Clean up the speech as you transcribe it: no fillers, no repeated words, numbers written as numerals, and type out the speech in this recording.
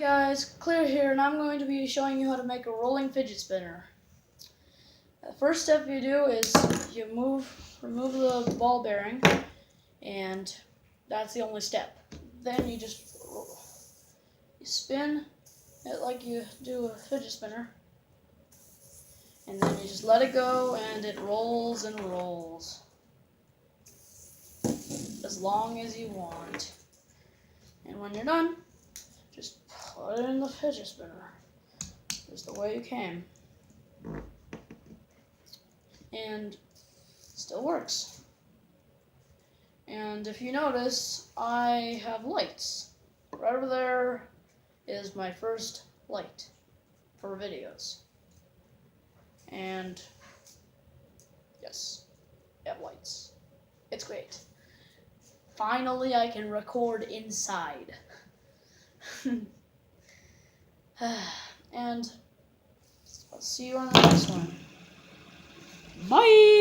Guys, Clear here, and I'm going to be showing you how to make a rolling fidget spinner. The first step you do is you remove the ball bearing, and that's the only step. Then you just spin it like you do a fidget spinner, and then you just let it go, and it rolls and rolls as long as you want. And when you're done, just put it in the fidget spinner, just the way you came. And it still works. And if you notice, I have lights. Right over there is my first light for videos. And yes, I have lights. It's great. Finally, I can record inside. And I'll see you on the next one. Bye!